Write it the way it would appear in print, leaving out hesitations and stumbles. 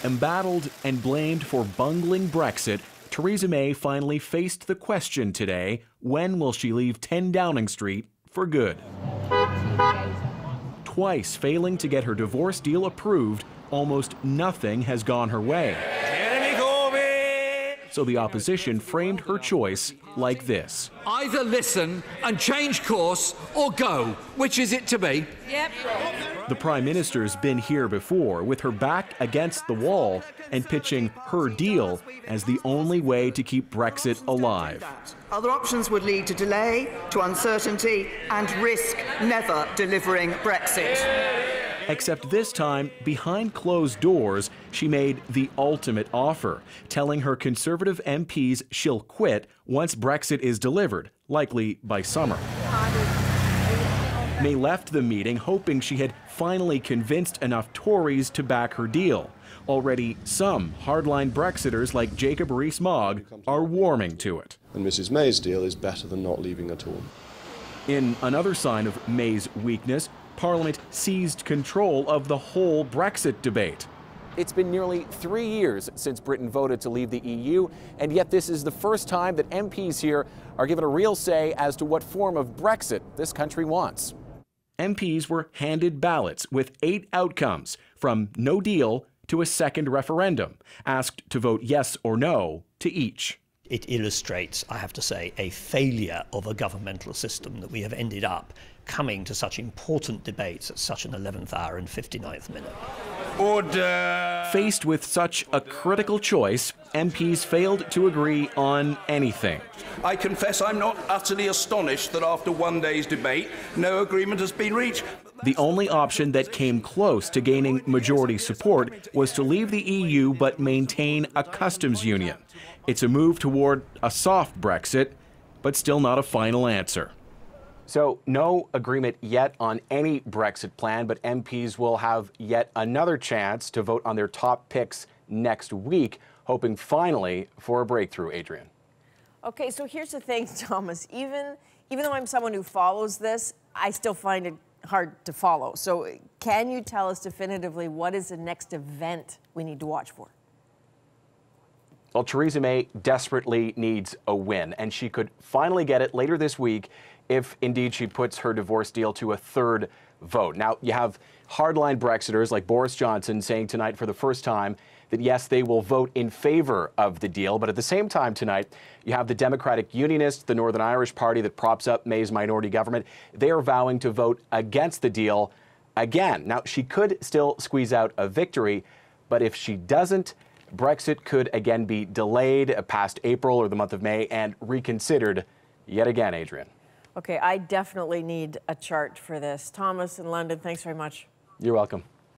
Embattled and blamed for bungling Brexit, Theresa May finally faced the question today: when will she leave 10 Downing Street for good? Twice failing to get her divorce deal approved, almost nothing has gone her way. So the opposition framed her choice like this: either listen and change course or go. Which is it to be? Yep. The Prime Minister's been here before, with her back against the wall and pitching her deal as the only way to keep Brexit alive. Other options would lead to delay, to uncertainty, and risk never delivering Brexit. Except this time, behind closed doors, she made the ultimate offer, telling her Conservative MPs she'll quit once Brexit is delivered, likely by summer. May left the meeting hoping she had finally convinced enough Tories to back her deal. Already, some hardline Brexiters like Jacob Rees-Mogg are warming to it. And Mrs May's deal is better than not leaving at all. In another sign of May's weakness, Parliament seized control of the whole Brexit debate. It's been nearly 3 years since Britain voted to leave the EU, and yet this is the first time that MPs here are given a real say as to what form of Brexit this country wants. MPs were handed ballots with 8 outcomes, from no deal to a second referendum, asked to vote yes or no to each. It illustrates, I have to say, a failure of a governmental system that we have ended up coming to such important debates at such an 11th hour and 59th minute. Order! Faced with such a critical choice, MPs failed to agree on anything. I confess I'm not utterly astonished that after one day's debate, no agreement has been reached. The only option that came close to gaining majority support was to leave the EU but maintain a customs union. It's a move toward a soft Brexit, but still not a final answer. So no agreement yet on any Brexit plan, but MPs will have yet another chance to vote on their top picks next week, hoping finally for a breakthrough, Adrian. Okay, so here's the thing, Thomas. Even though I'm someone who follows this, I still find it hard to follow. So can you tell us definitively what is the next event we need to watch for? Well, Theresa May desperately needs a win, and she could finally get it later this week if indeed she puts her divorce deal to a third vote. Now, you have hardline Brexiters like Boris Johnson saying tonight for the first time that yes, they will vote in favor of the deal. But at the same time tonight, you have the Democratic Unionists, the Northern Irish party that props up May's minority government. They are vowing to vote against the deal again. Now, she could still squeeze out a victory, but if she doesn't, Brexit could again be delayed past April or the month of May and reconsidered yet again, Adrian. Okay, I definitely need a chart for this. Thomas in London, thanks very much. You're welcome.